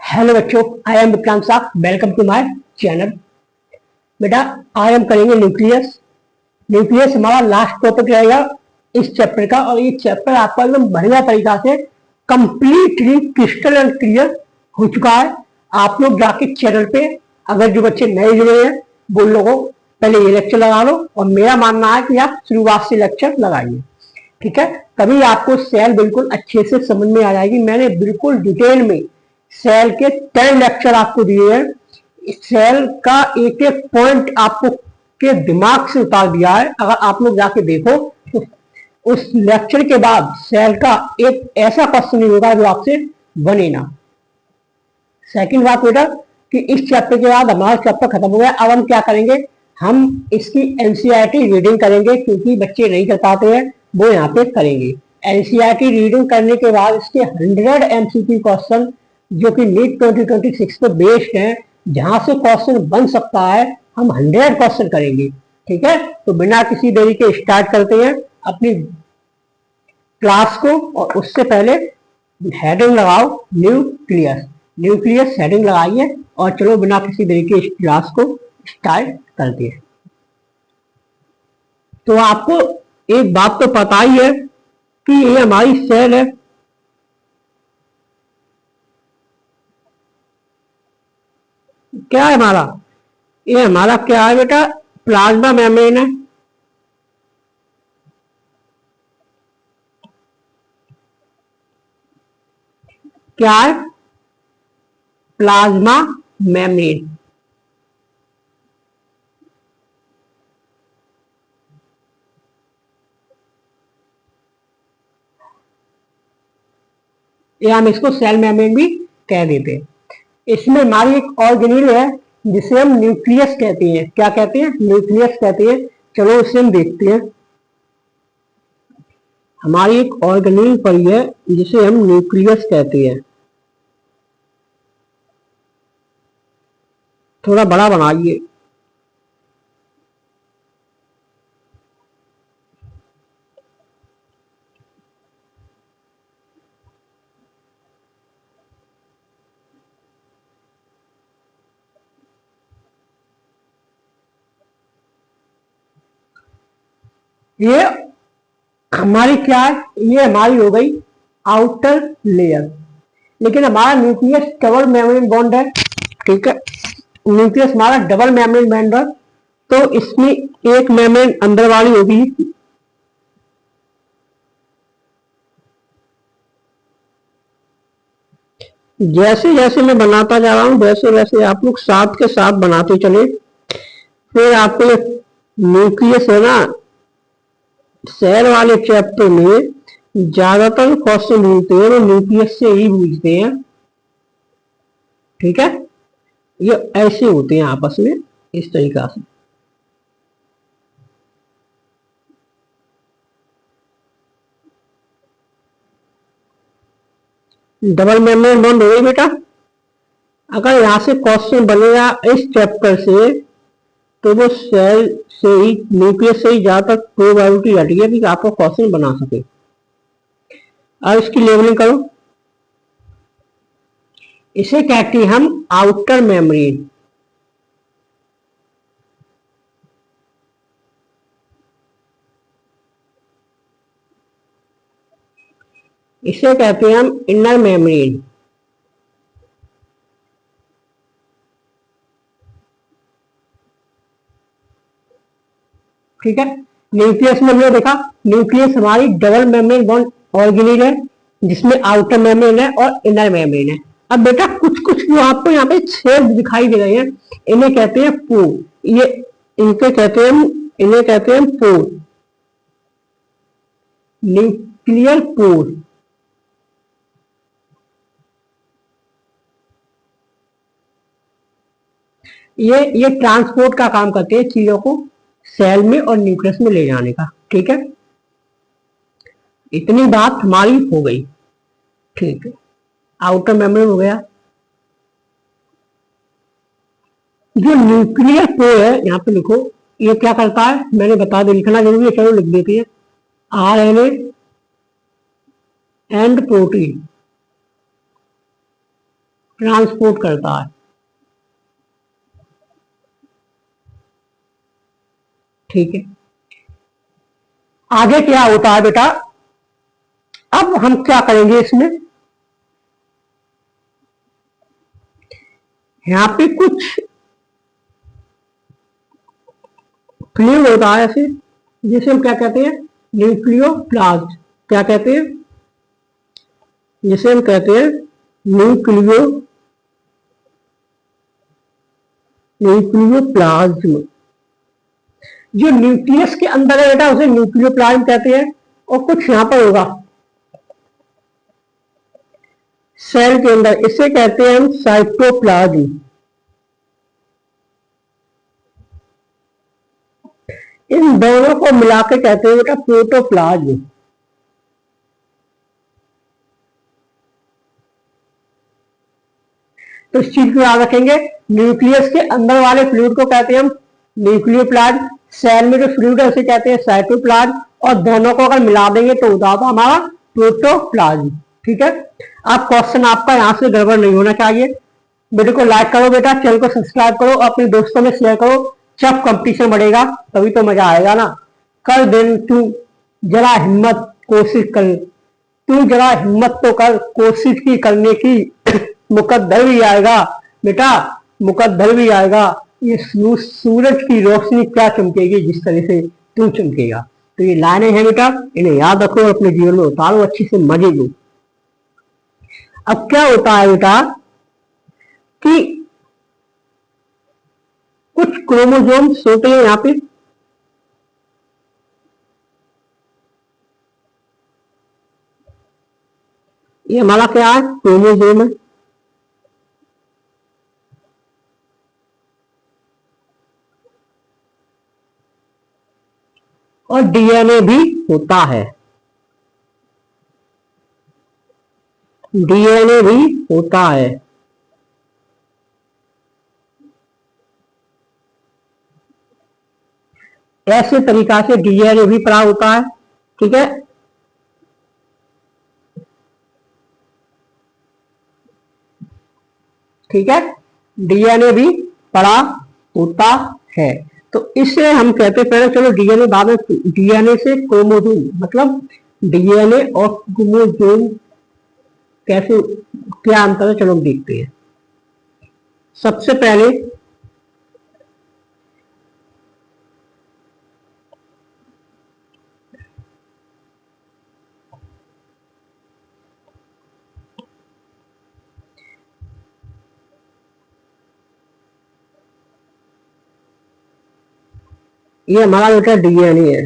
Hello बच्चों, I am Vikrant Sah. Welcome to my channel. बेटा, आज हम करेंगे न्यूक्लियस। न्यूक्लियस हमारा लास्ट टॉपिक रहेगा इस चैप्टर का, और ये चैप्टर आपका एकदम बढ़िया तरीका से कंप्लीटली क्रिस्टल एंड क्लियर हो चुका है। आप लोग जाके चैनल पे, अगर जो बच्चे नए जुड़े हैं वो लोगों पहले ये लेक्चर लगा लो, और मेरा मानना है कि आप शुरुआत से लेक्चर लगाइए, ठीक है। तभी आपको सेल बिल्कुल अच्छे से समझ में आ जाएगी। मैंने बिल्कुल डिटेल में सेल के 10 लेक्चर आपको दिए हैं। सेल का एक एक पॉइंट आपको के दिमाग से उतार दिया है। अगर आप लोग जाके देखो तो उस लेक्चर के बाद सेल का एक ऐसा क्वेश्चन नहीं होगा जो आपसे बने ना। सेकंड बात बेटा कि इस चैप्टर के बाद हमारा चैप्टर खत्म हो गया। अब हम क्या करेंगे, हम इसकी एनसीईआरटी रीडिंग करेंगे, क्योंकि बच्चे नहीं कर पाते हैं वो यहाँ पे करेंगे। एनसीईआरटी रीडिंग करने के बाद इसके 100 एमसीक्यू क्वेश्चन जो कि नीट 2026 पे बेस्ड है, जहां से क्वेश्चन बन सकता है, हम 100 क्वेश्चन करेंगे, ठीक है। तो बिना किसी देरी के स्टार्ट करते हैं अपनी क्लास को। और उससे पहले हेडिंग लगाओ न्यूक्लियस। न्यूक्लियस हेडिंग लगाइए और चलो बिना किसी देरी के इस क्लास को स्टार्ट करते हैं। तो आपको एक बात तो पता ही है कि ये हमारी सेल है। क्या है हमारा, ये हमारा क्या है बेटा, प्लाज्मा मेम्ब्रेन है। क्या है, प्लाज्मा मेम्ब्रेन। या हम इसको सेल मेम्ब्रेन भी कह देते हैं। इसमें हमारी एक ऑर्गेनेल है जिसे हम न्यूक्लियस कहते हैं। क्या कहते हैं, न्यूक्लियस कहते हैं। चलो उसे हम देखते हैं। हमारी एक ऑर्गेनेल पड़ी है जिसे हम न्यूक्लियस कहते हैं। थोड़ा बड़ा बनाइए। ये हमारी क्या है, ये हमारी हो गई आउटर लेयर। लेकिन हमारा न्यूक्लियस डबल मेम्ब्रेन बॉन्ड है, ठीक है। न्यूक्लियस हमारा डबल मेम्ब्रेन बॉन्ड है, तो इसमें एक मेम्ब्रेन अंदर वाली होगी। जैसे जैसे मैं बनाता जा रहा हूं वैसे वैसे आप लोग साथ के साथ बनाते चले। फिर आपको न्यूक्लियस है ना, सेल वाले चैप्टर में ज्यादातर क्वेश्चन पूछते हैं वो न्यूक्लियस से ही पूछते हैं, ठीक है। ये ऐसे होते हैं आपस में इस तरीका से। डबल मेम्ब्रेन बॉन्ड हो गई बेटा। अगर यहां से क्वेश्चन बनेगा इस चैप्टर से तो वो सेल से ही, न्यूक्लियस से ही ज्यादातर प्रोबेबिलिटी रहती है कि आपको क्वेश्चन बना सके। अब इसकी लेबलिंग करो। इसे कहते हैं हम आउटर मेम्ब्रेन। इसे कहते हैं हम इनर मेम्ब्रेन। ठीक है। न्यूक्लियस में हमने देखा, न्यूक्लियस हमारी डबल मेम्ब्रेन बॉन्ड ऑर्गेनेल है जिसमें आउटर मेम्ब्रेन है और इनर मेम्ब्रेन है। अब बेटा कुछ कुछ जो आपको यहाँ पे छेद दिखाई दे रहे हैं इन्हें कहते हैं पोर। ये इनके कहते हैं हम, इन्हें कहते हैं पोर, न्यूक्लियर पोर। ये ट्रांसपोर्ट का काम करते हैं चीजों को सेल में और न्यूक्लियस में ले जाने का, ठीक है। इतनी बात हमारी हो गई, ठीक है। आउटर मेम्ब्रेन हो गया। जो न्यूक्लियर पोर है यहाँ पे लिखो, ये क्या करता है, मैंने बता दिया, लिखना जरूरी है, चलो लिख देती है। आरएनए एंड प्रोटीन ट्रांसपोर्ट करता है। ठीक है, आगे क्या होता है बेटा, अब हम क्या करेंगे इसमें, यहां पे कुछ फ्लूइड होता है ऐसे, जिसे हम क्या कहते हैं, न्यूक्लियोप्लाज्म। क्या कहते हैं, जिसे हम कहते हैं न्यूक्लियोप्लाज्म। जो न्यूक्लियस के अंदर है बेटा उसे न्यूक्लियोप्लाज्म कहते हैं। और कुछ यहां पर होगा सेल के अंदर, इसे कहते हैं हम साइटोप्लाज्म। इन दोनों को मिलाकर कहते हैं बेटा प्रोटोप्लाज्म। तो इस चीज को याद रखेंगे, न्यूक्लियस के अंदर वाले फ्लूइड को कहते हैं हम न्यूक्लियोप्लाज्म, सेल में जो फ्लूइड है उसे कहते हैं साइटोप्लाज्म, और दोनों को अगर मिला देंगे तो होता है हमारा प्रोटोप्लाज्म। ठीक है, अब क्वेश्चन आपका यहां से गड़बड़ नहीं होना चाहिए। वीडियो को लाइक करो बेटा, चैनल को सब्सक्राइब करो, अपने दोस्तों में शेयर करो। जब कंपटीशन बढ़ेगा तभी तो मजा आएगा ना। कर दिन तू जरा हिम्मत, कोशिश कर, तू जरा हिम्मत तो कर, कोशिश की करने की मुकद्दर भी आएगा बेटा, मुकद्दर भी आएगा। ये सूरज की रोशनी क्या चमकेगी जिस तरह से तू चमकेगा। तो ये लाइनें हैं बेटा, इन्हें याद रखो और अपने जीवन में उतारो, अच्छी से मजे लो। अब क्या होता है बेटा कि कुछ क्रोमोसोम्स होते हैं यहां पे, ये हमारा क्या है, क्रोमोसोम है। और डीएनए भी होता है, डीएनए भी होता है। ऐसे तरीका से डीएनए भी पड़ा होता है। ठीक है, ठीक है, डीएनए भी पड़ा होता है। तो इससे हम कहते हैं, पहले चलो डीएनए बाद में, डीएनए से क्रोमोसोम, मतलब डीएनए और क्रोमोसोम कैसे, क्या अंतर है, चलो देखते हैं। सबसे पहले ये हमारा बेटा डीएनए है।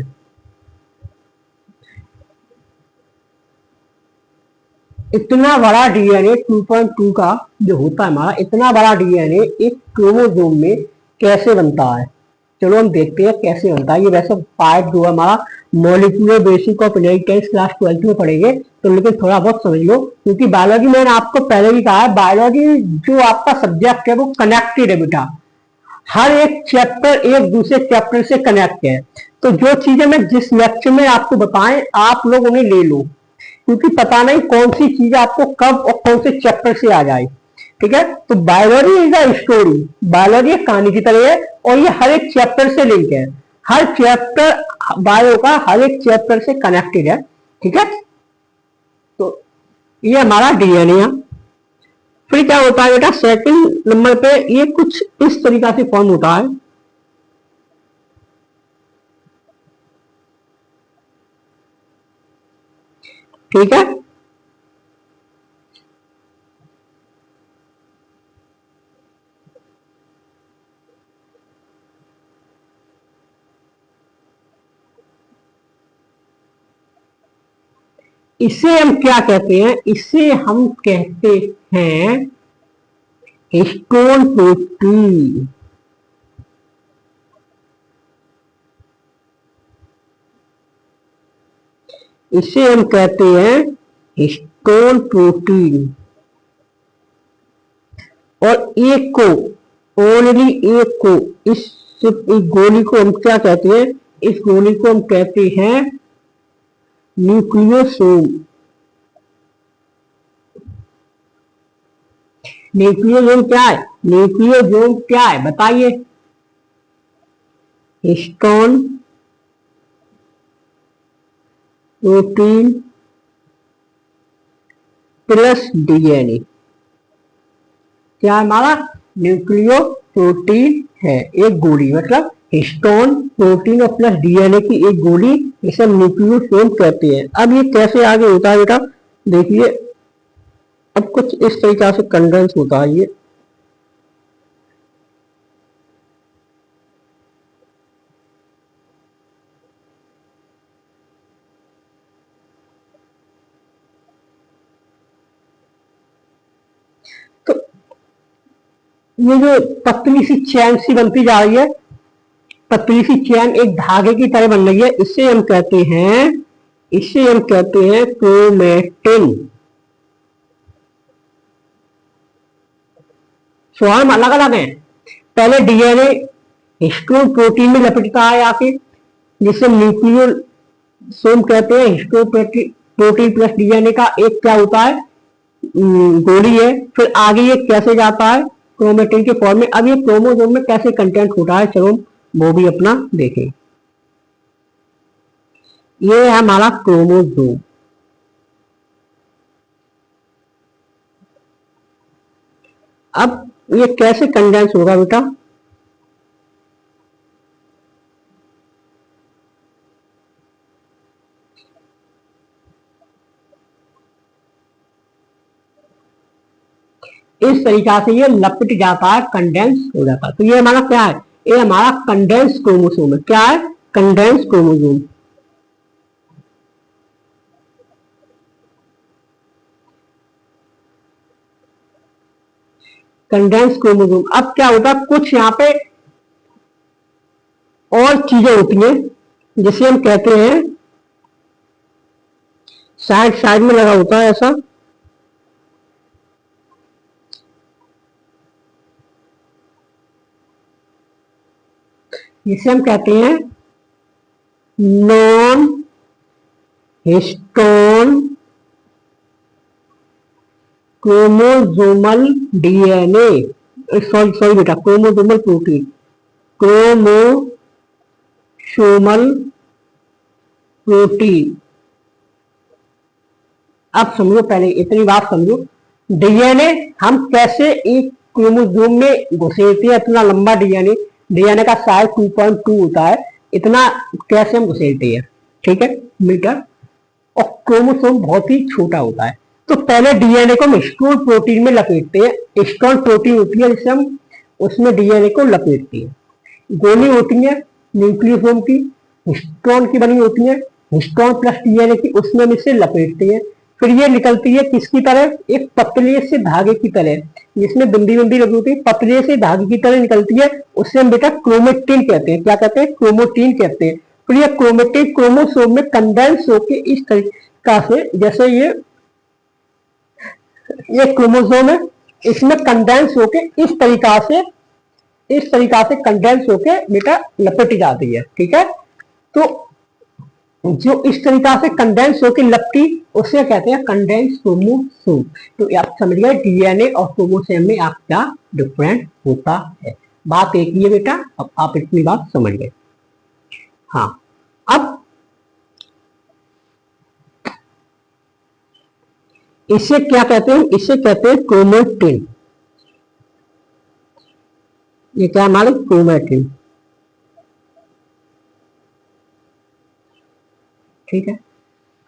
इतना बड़ा डीएनए 2.2 का जो होता है हमारा, इतना बड़ा डीएनए एक क्रोमोसोम में कैसे बनता है, चलो हम देखते हैं कैसे बनता है। ये वैसे पार्ट जो है हमारा molecular basic of inheritance class 12 में पढ़ेंगे, तो लेकिन थोड़ा बहुत समझ लो, क्योंकि बायोलॉजी मैंने आपको पहले भी कहा है, बायोलॉजी जो आपका सब्जेक्ट है वो कनेक्टेड है बेटा। हर एक चैप्टर एक दूसरे चैप्टर से कनेक्ट है। तो जो चीजें मैं जिस लेक्चर में आपको बताएं, आप लोग उन्हें ले लो, क्योंकि पता नहीं कौन सी चीज आपको कब और कौन से चैप्टर से आ जाए। ठीक है, तो biology is a story, biology एक कहानी की तरह है, और ये हर एक चैप्टर से लिंक है। हर चैप्टर बायो का हर एक चैप्टर से कनेक्टेड है। ठीक है, तो ये हमारा डीएनए है। फिर क्या होता है बेटा, सेकंड नंबर पे ये कुछ इस तरीका से फॉर्म होता है। ठीक है, इसे हम क्या कहते हैं, इसे हम कहते हैं हिस्टोन प्रोटीन। इसे हम कहते हैं हिस्टोन प्रोटीन। और एक को, ओनली एक को, इस गोली को हम क्या कहते हैं, इस गोली को हम कहते हैं न्यूक्लियोसोम। न्यूक्लियोसोम क्या है? न्यूक्लियोसोम क्या है बताइए? Histone protein plus DNA. क्या हमारा? न्यूक्लियो प्रोटीन है, एक गोली, मतलब हिस्टोन प्रोटीन और प्लस डीएनए की एक गोली, इसे न्यूक्लियोसोम कहते हैं। अब ये कैसे आगे होता है बेटा? देखिए, अब कुछ इस तरीका से कंडेंस होता है ये। तो ये जो पतली सी चैन सी बनती जा रही है, पतली सी चैन एक धागे की तरह बन रही है, इसे हम कहते हैं क्रोमेटिन। स्वयं अलग अलग है। पहले डीएनए हिस्टोन प्रोटीन में लपेटता है आके, जिसे न्यूक्लियोसोम कहते हैं। हिस्टोन प्रोटीन प्लस डीएनए का एक क्या होता है? गोली है। फिर आगे ये कैसे जाता है? क्रोमेटिन के फॉर्म में। अब ये क्रोमोसोम में कैसे कंटेंट होता है, चलो वो भी अपना देखें। ये है हमारा क्रोमोसोम। अब ये कैसे कंडेंस होगा बेटा? इस तरीका से ये लपट जाता है, कंडेंस हो जाता है। तो ये हमारा क्या है? ये हमारा कंडेंस क्रोमोसोम है। क्या है? Condense chromosome. Condense chromosome. अब क्या होता है, कुछ यहाँ पे और चीजें होती हैं जिसे हम कहते हैं, साइड साइड में लगा होता है ऐसा, जिसे हम कहते हैं non histone chromosomal DNA. Sorry बेटा, क्रोमोसोमल प्रोटीन, क्रोमोसोमल प्रोटीन। अब समझो, पहले इतनी बात समझो, डीएनए हम कैसे एक क्रोमोसोम में घुसेड़ते हैं। इतना लंबा डीएनए का साइज 2.2 होता है, इतना कैसे हम घुसेड़ते हैं, ठीक है, मीटर। और क्रोमोसोम बहुत ही छोटा होता है। तो पहले डीएनए को हम हिस्टोन प्रोटीन में लपेटते हैं। हिस्टोन प्रोटीन होती है जिससे हम उसमें डीएनए को लपेटते हैं। गोली होती है न्यूक्लियोसोम की, हिस्टोन की बनी होती है, हिस्टोन प्लस डीएनए की, उसमें हम इसे लपेटते हैं। फिर ये निकलती है किसकी तरह? एक पतले से धागे की तरह, जिसमें बिंदी बिंदी लगी होती है, पतले से धागे की तरह निकलती है। उससे हम बेटा क्रोमेटिन कहते हैं। क्या कहते हैं? क्रोमोटिन कहते हैं। फिर ये क्रोमेटिन क्रोमोसोम में कंडेंस होकर इस तरीका से, जैसे ये क्रोमोसोम है, इसमें कंडेंस होके इस तरीका से कंडेंस होके बेटा लपेटी जाती है, ठीक है। तो जो इस तरीका से कंडेंस होके लपटी, उसे कहते हैं कंडेंस क्रोमोसोम। तो आप समझ गए डीएनए और क्रोमोसोम में आप क्या डिफरेंट होता है। बात एक ही है बेटा, अब आप इतनी बात समझ गए। हाँ, अब इसे क्या कहते हैं? इसे कहते हैं क्रोमेटिन। ये क्या हमारे? क्रोमेटिन, ठीक है।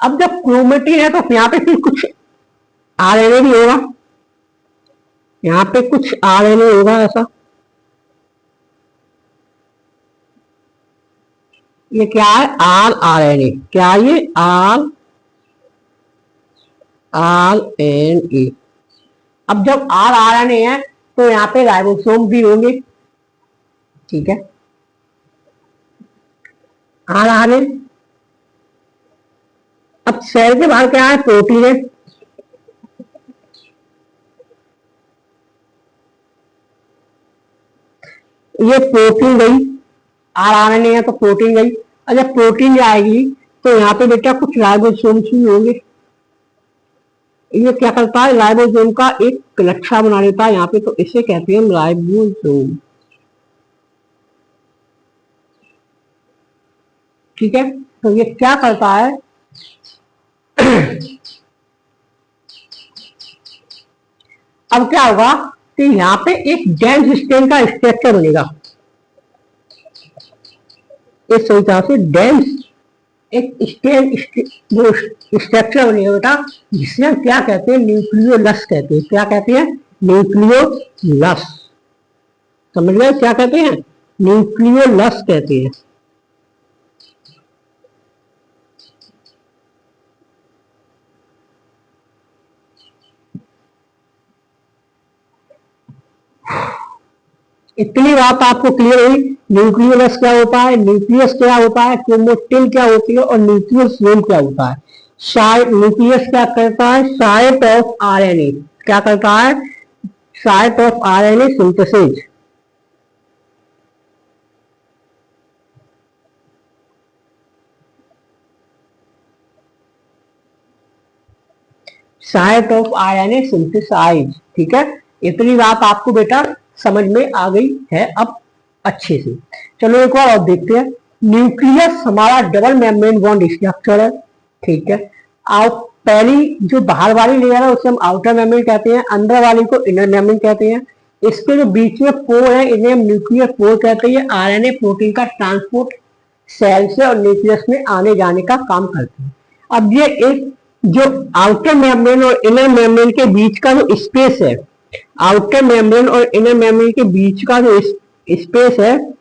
अब जब क्रोमेटिन है तो यहाँ पे फिर कुछ आरएनए भी होगा, यहाँ पे कुछ आरएनए होगा ऐसा। ये क्या है? आरएनए। क्या ये? आरएनए। अब जब आरएनए है तो यहाँ पे राइबोसोम भी होंगे, ठीक है। आरएनए। अब सेल के बाहर क्या है? प्रोटीन है। ये प्रोटीन गई, आरएनए है तो प्रोटीन गई। और जब प्रोटीन जाएगी तो यहाँ पे बेटा कुछ राइबोसोम्स भी होंगे, ये क्या करता है, राइबोसोम का एक नक्शा बना देता है यहाँ पे, तो इसे कहते हैं राइबोसोम। ठीक है, तो ये क्या करता है अब क्या होगा कि यहाँ पे एक डेंस स्टेन का स्ट्रक्चर बनेगा, इस तरीके से डेंस एक स्टेन जो स्ट्रक्चर बनेगा बेटा, जिसे हम क्या कहते हैं, न्यूक्लियोलस कहते हैं। क्या कहते हैं, न्यूक्लियोलस। समझ गए क्या कहते हैं, न्यूक्लियोलस कहते हैं। इतनी बात आपको क्लियर हुई, न्यूक्लियोलस क्या होता है, न्यूक्लियस क्या होता है, क्रोमोटिन क्या होती है, और न्यूक्लियोसोम क्या होता है। न्यूक्लियस क्या करता है, साइट ऑफ आरएनए। क्या करता है, site of RNA synthesis. Site of RNA synthesize. ठीक है, इतनी बात आपको बेटा समझ में आ गई है अब अच्छे से। चलो एक बार और देखते हैं। न्यूक्लियस हमारा डबल मेम्ब्रेन बॉन्ड स्ट्रक्चर है। ठीक है, आप पहली जो बाहर वाली लेयर है उसे हम आउटर मेम्ब्रेन कहते हैं, अंदर वाली को इनर मेम्ब्रेन कहते हैं। इसके जो बीच में पोर है इन्हें हम न्यूक्लियर पोर कहते हैं। आरएनए प्रोटीन का ट्रांसपोर्ट सेल से और न्यूक्लियस में आने जाने का काम करते हैं। अब ये एक जो आउटर मेम्ब्रेन और इनर मेम्ब्रेन के बीच का जो स्पेस है, आउटर मेम्ब्रेन और इनर मेम्ब्रेन के बीच का जो स्पेस है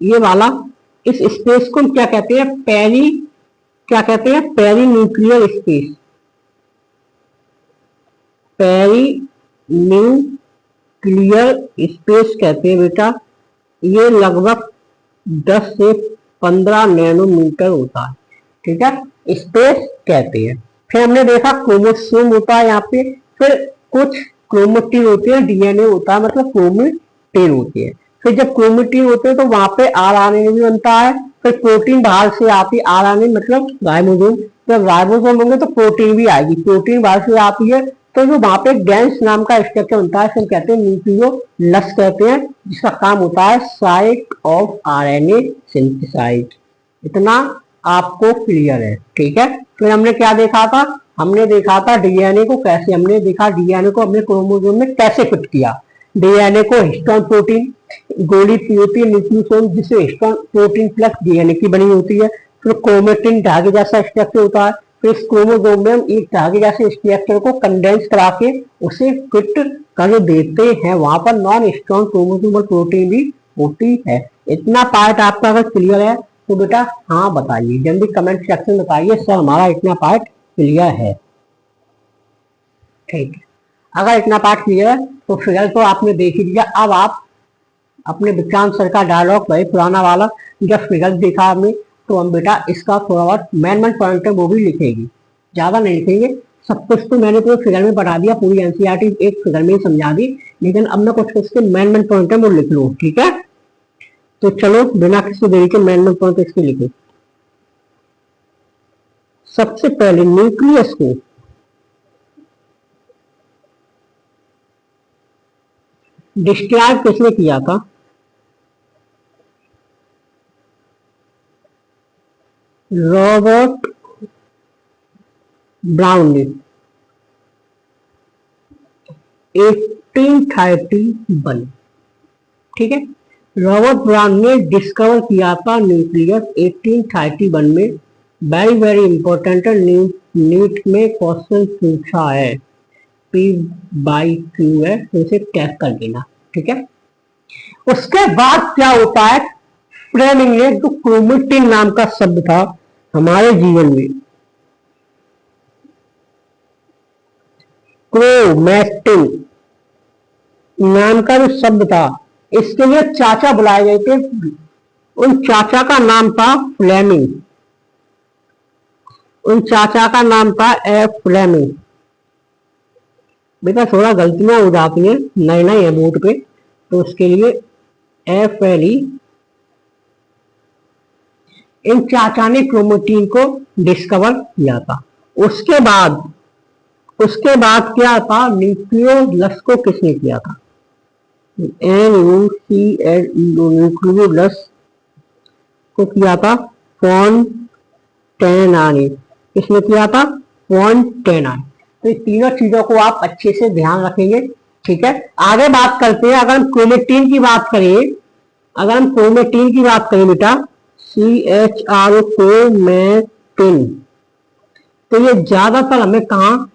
ये वाला, इस स्पेस को हम क्या कहते हैं, क्या कहते हैं, perinuclear space. Perinuclear space कहते हैं बेटा। ये लगभग 10 से 15 नैनोमीटर होता है। ठीक है, स्पेस कहते हैं। फिर हमने देखा क्रोमोसोम होता है यहाँ पे, फिर कुछ क्रोमेटिन होते हैं, डीएनए होता है, मतलब क्रोमेटिन होते हैं। फिर जब क्रोमेटिन होते हैं तो वहां पे आरएनए भी बनता है। फिर प्रोटीन बाहर से आती है, आरएनए मतलब राइबोसोम। जब राइबोसोम होंगे तो प्रोटीन भी आएगी, प्रोटीन बाहर से आती है, तो जो वहां पे डेंस नाम का स्ट्रक्चर बनता है हम कहते हैं न्यूक्लियोलस कहते हैं, जिसका काम होता है साइट ऑफ आरएनए सिंथेसाइज। इतना आपको क्लियर है। ठीक है, फिर हमने क्या देखा था, हमने देखा था डीएनए को कैसे, हमने देखा डीएनए को हमने क्रोमोसोम में कैसे फिट किया। डीएनए को हिस्टोन प्रोटीन गोली होती है न्यूक्लियोसोम, जिससे हिस्टोन प्रोटीन प्लस डीएनए की बनी होती है। फिर क्रोमेटिन धागे जैसा स्ट्रक्चर होता है। फिर इस क्रोमोसोम में हम एक धागे जैसे स्ट्रक्चर को कंडेंस करा के उसे फिट कर देते हैं। वहां पर नॉन स्ट्रॉन्ग क्रोमोसोमल प्रोटीन भी होती है। इतना पार्ट आपका अगर क्लियर है तो बेटा हाँ बताइए, जल्दी कमेंट सेक्शन में बताइए सर हमारा इतना पार्ट क्लियर है। ठीक है, अगर इतना पार्ट क्लियर है तो फिगर तो आपने देख ही लिया। अब आप अपने विक्रांत सर का डायलॉग भाई पुराना वाला जब फिगर देखा आपने, तो हम बेटा इसका थोड़ा बहुत मेन पॉइंट है वो भी लिखेंगे, ज्यादा नहीं लिखेंगे। सब कुछ तो मैंने पूरे फिगर में पढ़ा दिया, पूरी एनसीईआरटी एक फिगर में ही समझा दी, लेकिन अब मैं कुछ कुछ के मेन पॉइंट है वो लिख लूँ। ठीक है, तो चलो बिना किसी देरी के मेन पॉइंट इसके लिखे। सबसे पहले न्यूक्लियस को डिस्क्राइब किसने किया था, रॉबर्ट ब्राउन ने 1831। ठीक है, रॉबर्ट ब्राउन ने डिस्कवर किया था न्यूक्लियस 1831 में। वेरी वेरी इंपॉर्टेंट है, नीट में क्वेश्चन पूछा है, P/Q है, तो इसे टैग कर देना। ठीक है, उसके बाद क्या होता है, फ्लेमिंग ने जो क्रोमेटिन नाम का शब्द था हमारे जीवन में, क्रोमेटिन नाम का जो शब्द था, इसके लिए चाचा बुलाए गए थे। उन चाचा का नाम था फ्लेमिंग, उन चाचा का नाम था एफ फ्लेमिंग। बेटा थोड़ा गलतियां हो जाती हैं, नए नए है बोर्ड पे, तो उसके लिए FLE। इन चाचा ने क्रोमेटिन को डिस्कवर किया था। उसके बाद उसके बाद क्या था, न्यूक्लियोलस को किसने किया था, NuClO, न्यूक्लियोलस को किया था फोंटेना ने। किसने किया था, फोंटेना। तो इस तीनों चीजों को आप अच्छे से ध्यान रखेंगे। ठीक है, आगे बात करते हैं। अगर हम क्रोमेटिन की बात करें, बेटा, CHRO क्रोमेटिन, तो ये ज्यादातर हमें कहा,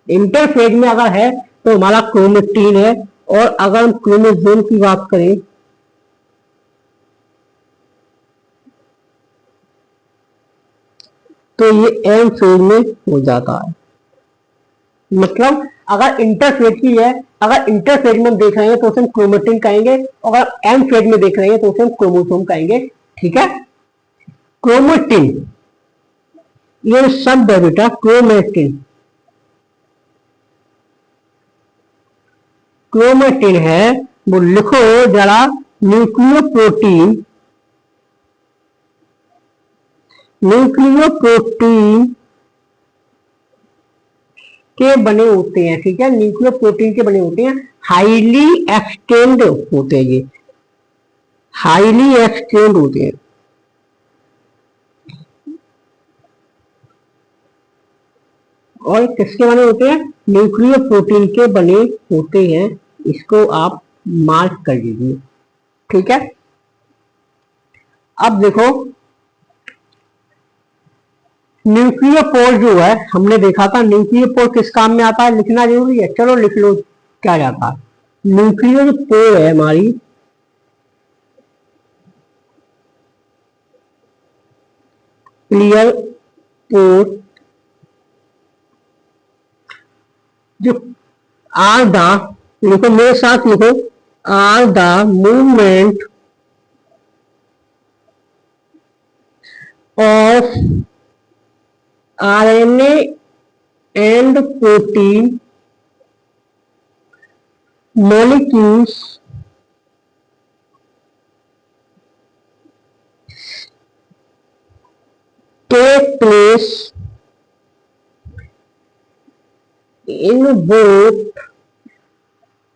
इंटरफेज में अगर है तो हमारा क्रोमेटिन है। और अगर हम क्रोमोसोम की बात करें, तो ये एम फेज में हो जाता है। मतलब अगर इंटरफेज की है, अगर इंटरफेज में देख रहे हैं तो उसे हम क्रोमेटिन कहेंगे, अगर एम फेज में देख रहे हैं तो उसे हम क्रोमोसोम कहेंगे। ठीक है, क्रोमेटिन, ये शब्द है बेटा क्रोमेटिन। क्रोमेटिन है, वो लिखो जरा, न्यूक्लियोप्रोटीन के बने होते हैं। ठीक है, न्यूक्लियोप्रोटीन के बने होते हैं, हाईली एक्सटेंड होते हैं, ये हाईली एक्सटेंड होते हैं। और किसके बने होते हैं, न्यूक्लियोप्रोटीन के बने होते हैं। इसको आप मार्क कर लीजिए। ठीक है, अब देखो, न्यूक्लियोपोर जो है, हमने देखा था न्यूक्लियोपोर किस काम में आता है, लिखना जरूरी है। चलो लिख लो क्या जाता है। न्यूक्लियोपोर है हमारी क्लियर पोर, जो आर द, लिखो मेरे साथ, लिखो, are the movement of RNA and protein molecules take place in both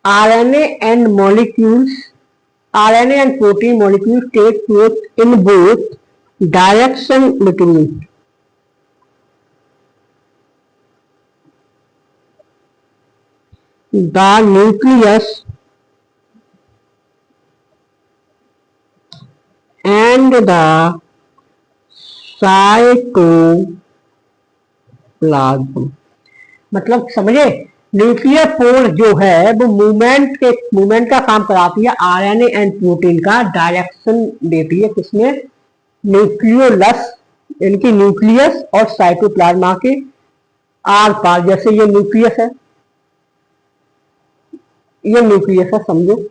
RNA and molecules, RNA and protein molecules take place in both direction between the nucleus and the cytoplasm. मतलब समझे, nuclear pore जो है वो movement का काम कराती है, RNA and protein का डायरेक्शन देती है। किसमें, न्यूक्लियोलस, इनकी न्यूक्लियस और साइटोप्लाज्मा के आर पार। जैसे ये न्यूक्लियस है, समझो,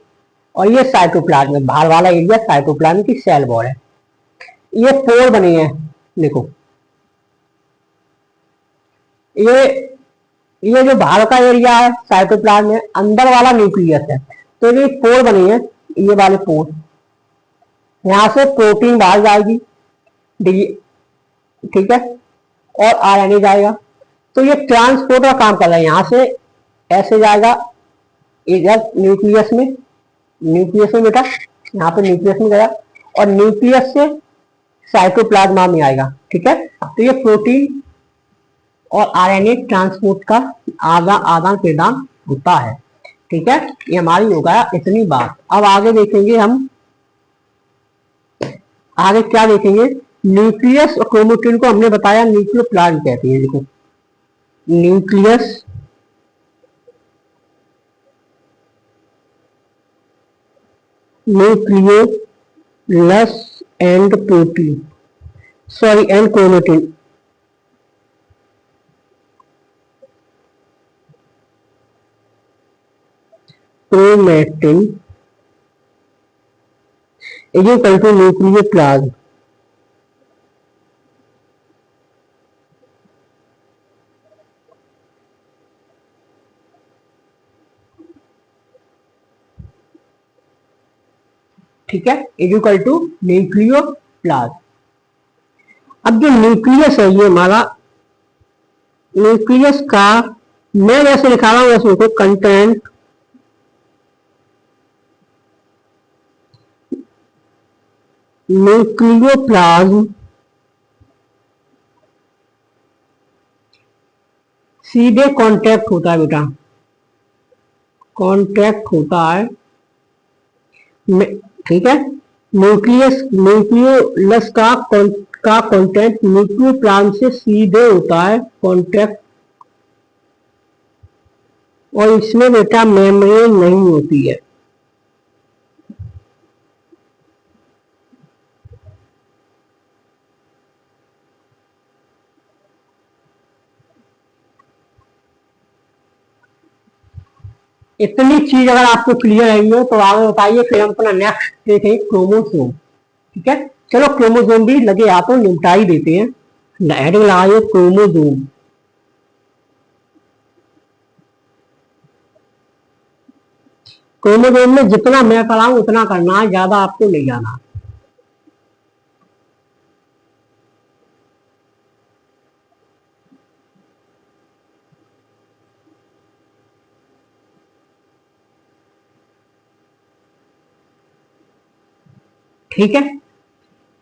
और ये साइटोप्लाज्म, बाहर वाला एरिया साइटोप्लाज्म की सेल वॉल है। ये पोर बनी है, देखो, ये जो बाहर का एरिया है साइटोप्लाज्म में, अंदर वाला न्यूक्लियस है। तो ये पोर बनी है, ये वाले पोर, यहां से प्रोटीन बाहर जाएगी, ठीक है, और आरएनए जाएगा। तो ये ट्रांसपोर्ट का काम कर रहा है, यहां से ऐसे जाएगा इधर न्यूक्लियस में बेटा, यहाँ पे न्यूक्लियस में गया, और न्यूक्लियस से साइटोप्लाज्मा में आएगा। ठीक है, तो ये प्रोटीन और आरएनए ट्रांसपोर्ट का आदान प्रदान होता है। ठीक है, ये हमारी हो गया इतनी बात। अब आगे देखेंगे हम, आगे क्या देखेंगे, न्यूक्लियस और क्रोमेटिन को हमने बताया न्यूक्लियोप्लाज्म कहते हैं। देखो, nucleus, nucleolus and protein, sorry, and chromatin. Chromatin is equal to nucleoplasm. ठीक है, इज इक्वल टू न्यूक्लियोप्लाज्म। अब जो न्यूक्लियस है ये हमारा, न्यूक्लियस का मैं जैसे लिखा रहा हूं वैसे लिखो, कंटेंट न्यूक्लियोप्लाज्म सीधे कांटेक्ट होता है बेटा, कांटेक्ट होता है, ठीक है। न्यूक्लियस का कांटेक्ट न्यूक्लियोप्लाज्म से सीधे होता है कांटेक्ट, और इसमें बेटा मेम्ब्रेन नहीं होती है। इतनी चीज अगर आपको क्लियर आई हो तो आगे बताइए, फिर हम अपना नेक्स्ट देखें क्रोमोसोम। ठीक है, चलो क्रोमोसोम भी लगे हाथों निपटा ही देते हैं। हेडिंग लगाइए क्रोमोसोम। क्रोमोसोम में जितना मैं कराऊं उतना करना है, ज्यादा आपको नहीं जाना। ठीक है,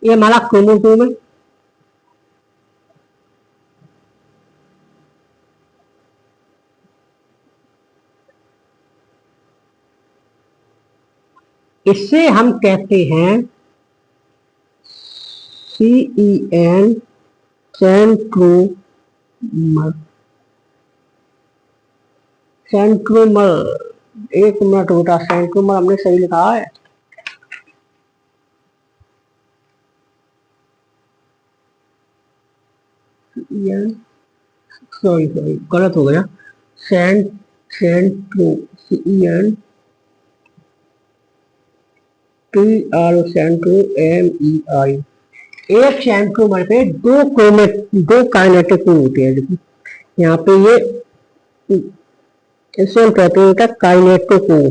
ये हमारा क्रोमोसोम है। इससे हम कहते हैं CEN, सेंट्रोमर। सेंट्रोमर, एक मिनट बेटा, सेंट्रोमर हमने सही लिखा है? सॉरी सॉरी गलत हो गया। सेंट्रो CEN TR सेंट्रो MEI। एक सेंट्रोमर पे दो काइनेटिक होते हैं। देखो यहाँ पे ये, इसे हम कहते हैं काइनेटोकोर।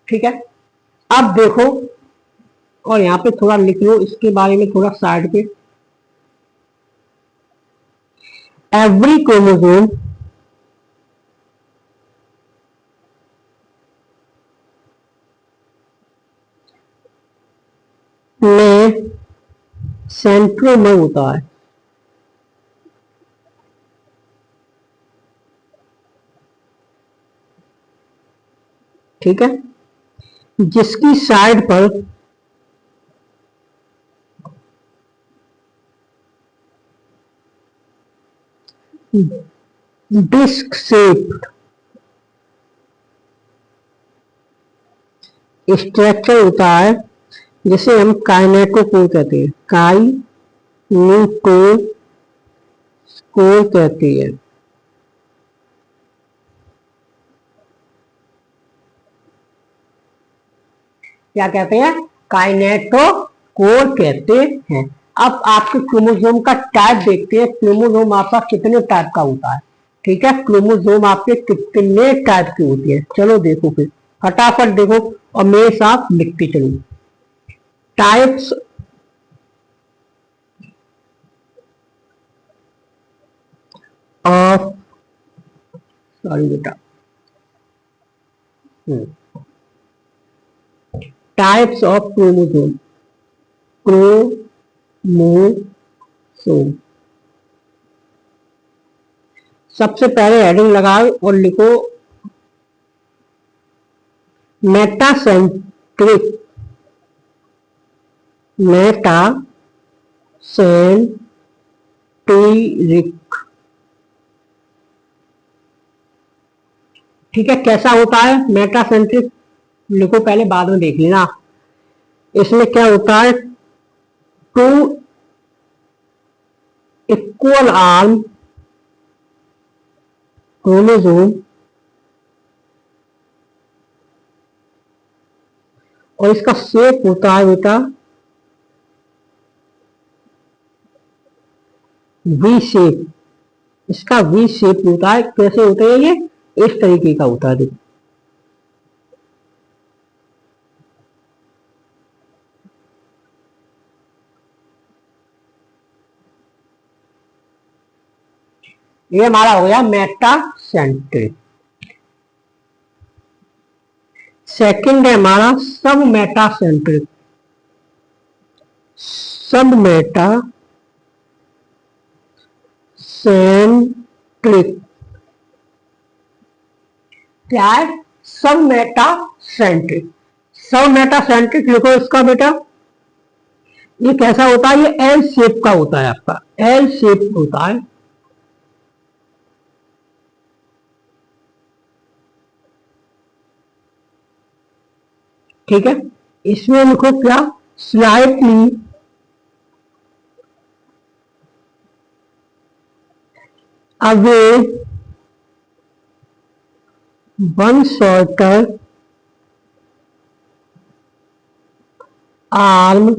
ठीक है, अब देखो, और यहाँ पे थोड़ा लिख लो इसके बारे में थोड़ा साइड पे। एवरी क्रोमोसोम में सेंट्रोमर होता है। ठीक है, जिसकी साइड पर डिस्क शेप स्ट्रक्चर होता है, जिसे हम काइनेटोकोर कहते हैं, काइनेटोकोर कहते हैं। क्या कहते हैं? काइनेटोकोर कहते हैं। अब आपके क्रोमोसोम का टाइप देखते हैं, क्रोमोसोम आपका कितने टाइप का होता है। ठीक है, क्रोमोसोम आपके कितने टाइप के होते हैं, चलो देखो फिर फटाफट देखो और मेरे साथ लिखते चलो। टाइप्स ऑफ, सॉरी बेटा, टाइप्स ऑफ क्रोमोसोम, क्रोमोसोम। सबसे पहले हेडिंग लगाओ और लिखो मेटासेंट्रिक, मेटासेंट्रिक। ठीक है, कैसा होता है मेटासेंट्रिक, लिखो पहले, बाद में देख लेना। इसमें क्या होता है, टू इक्वल आर्म क्रोमोसोम, और इसका शेप होता है बेटा वी शेप। इसका वी शेप होता है। कैसे होता है ये? इस तरीके का होता है। देखो ये हमारा हो गया मेटा सेंट्रिक। सेकंड है हमारा सब मेटा सेंट्रिक। सब मेटा सेंट्रिक क्या है? सब मेटा सेंट्रिक। सब मेटा सेंट्रिक लिखो इसका बेटा। ये कैसा होता है? ये एल शेप का होता है, आपका एल शेप होता है। ठीक है, इसमें लिखो क्या? Slightly away one shorter arm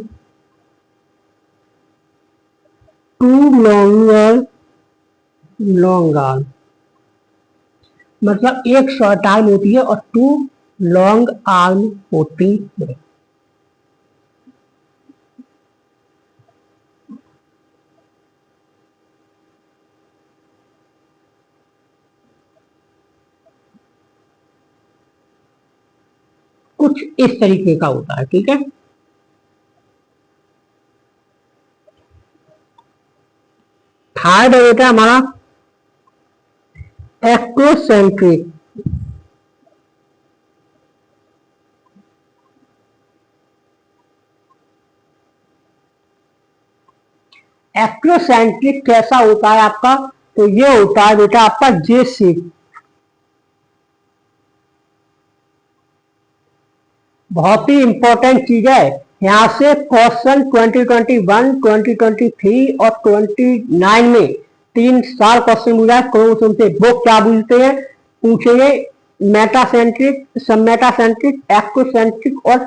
two longer long arm. मतलब एक शॉर्ट आर्म होती है और टू लॉन्ग आर्म होती है। कुछ इस तरीके का होता है। ठीक है, थर्ड बेटा हमारा एक्रोसेंट्रिक। एक्रोसेंट्रिक कैसा होता है आपका? तो ये होता है बेटा आपका जे शेप। बहुत ही इंपॉर्टेंट चीज है। यहाँ से क्वेश्चन 2021, 2023 और 29 में 3 साल क्वेश्चन पूछा है। क्वेश्चन से वो क्या पूछते हैं? पूछेंगे मेटासेंट्रिक, सब मेटासेंट्रिक, एक्रोसेंट्रिक और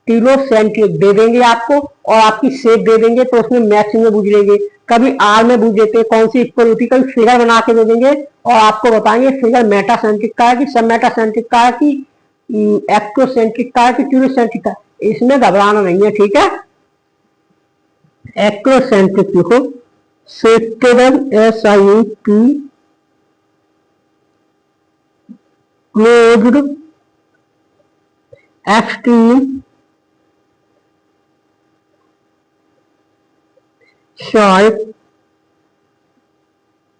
टीलोसेंट्रिक दे देंगे आपको, और आपकी शेप दे देंगे। तो उसमें मैथ्स में पूछ लेंगे, कभी आर में पूछ देते हैं कौन सी इक्वल होती है, कभी फिगर बना के दे देंगे और आपको बताएंगे फिगर मेटासेंट्रिक का है कि सब मेटासेंट्रिक का है कि एक्रोसेंट्रिक का है कि टीलोसेंट्रिक का। इसमें घबराना नहीं है। ठीक है, एक्रोसेंट्रिक लिखो, sectoral SIT closed extreme sharp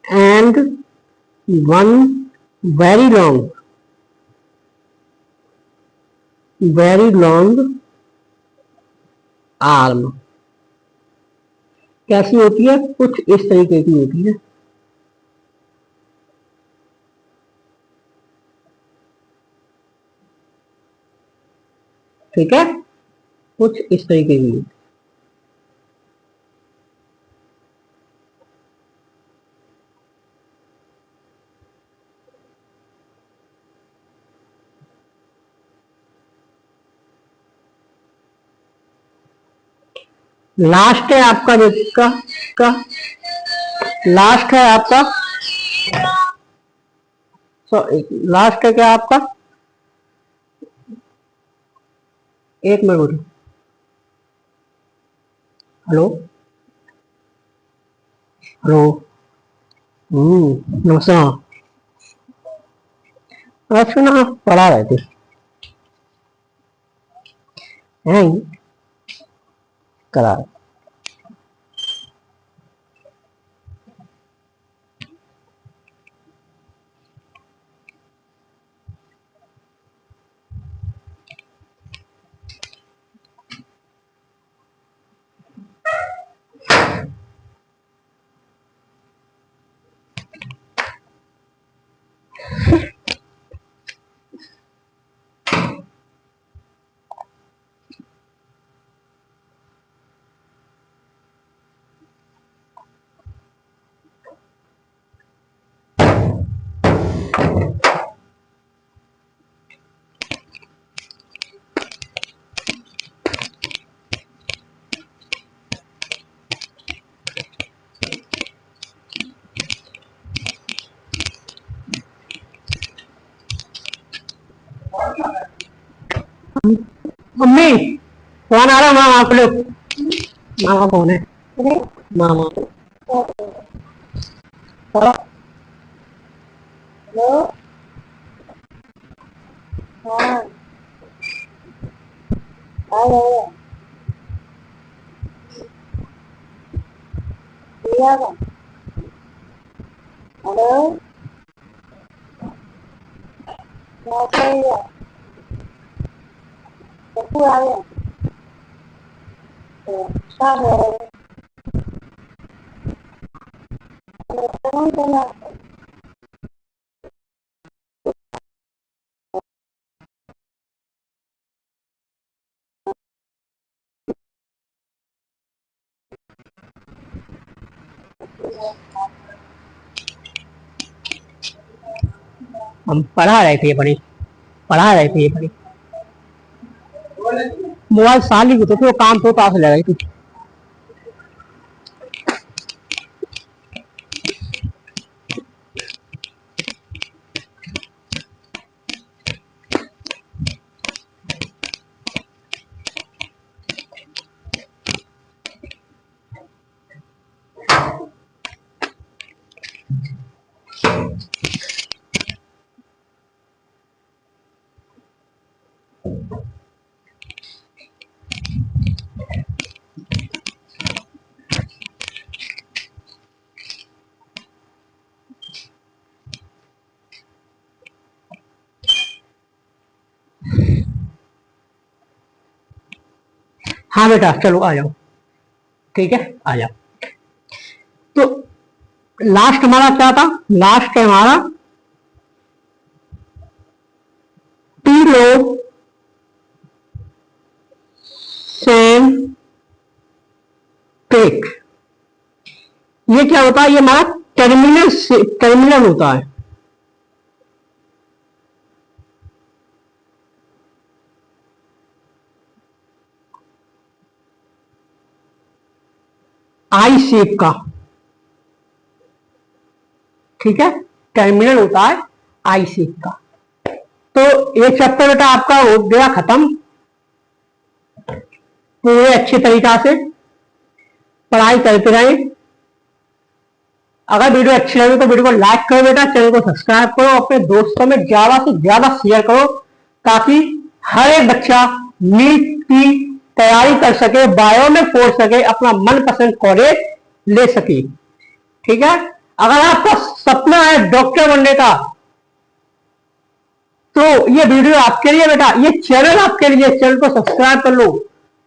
and one very long arm. कैसी होती है? कुछ इस तरीके की होती है। ठीक है, कुछ इस तरीके की। लास्ट है आपका का लास्ट है आपका लास्ट है क्या आपका? एक मिनट। Hello hello. नमस्कार। अच्छा ना, पढ़ा रहे थे करा। मम्मी फोन आ रहा है, मामा आप लोग। मामा फोन है, मामा। हेलो। हाँ। आ गए। भैया का। हेलो। क्या करेगा? सबको आ गया। तो क्या हो रहा है? नहीं करना। हम पढ़ा रहे थे ये बड़ी, पढ़ा रहे थे ये बड़ी। मोबाइल साली को तो काम तो पास लगा तू। हाँ बेटा चलो आ जाओ, ठीक है आ जाओ। तो लास्ट हमारा क्या था? लास्ट है हमारा टू लोग सेम पेक। ये क्या होता है? ये हमारा टर्मिनल टर्मिनल होता है। आई शेप का, ठीक है, टर्मिनल होता है आई शेप का। तो ये चैप्टर बेटा आपका हो गया खत्म पूरे अच्छे तरीका से। पढ़ाई करते रहें। अगर वीडियो अच्छी लगे तो वीडियो को लाइक करो बेटा, चैनल को सब्सक्राइब करो, अपने दोस्तों में ज्यादा से ज्यादा शेयर करो ताकि हर एक बच्चा नीट की तैयारी कर सके, बायो में पढ़ सके, अपना मनपसंद कॉलेज ले सके। ठीक है। अगर आपका सपना है डॉक्टर बनने का तो ये वीडियो आपके लिए बेटा, ये चैनल आपके लिए, चैनल को सब्सक्राइब कर लो।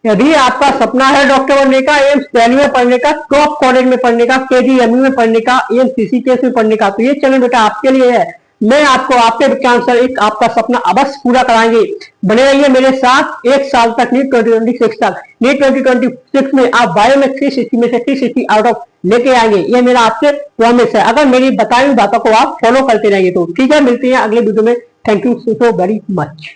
यदि आपका सपना है डॉक्टर बनने का, एम्स दिल्ली में पढ़ने का, टॉप कॉलेज में पढ़ने का, केजीएमयू में पढ़ने का, एम्स सीसीपीएस में पढ़ने का, तो ये चैनल बेटा आपके लिए है। मैं आपको आपके विज्ञान एक आपका सपना अवश्य पूरा कराएंगे। बने रहिए मेरे साथ 1 साल तक, नीट 2026 तक। नीट 2026 में आप बायो में 360 में से 360 आउट ऑफ लेके आएंगे, ये मेरा आपसे प्रॉमिस है। अगर मेरी बताई हुई बातों को आप फॉलो करते रहेंगे तो। ठीक है, मिलते हैं अगले वीडियो में। Thank you so very much.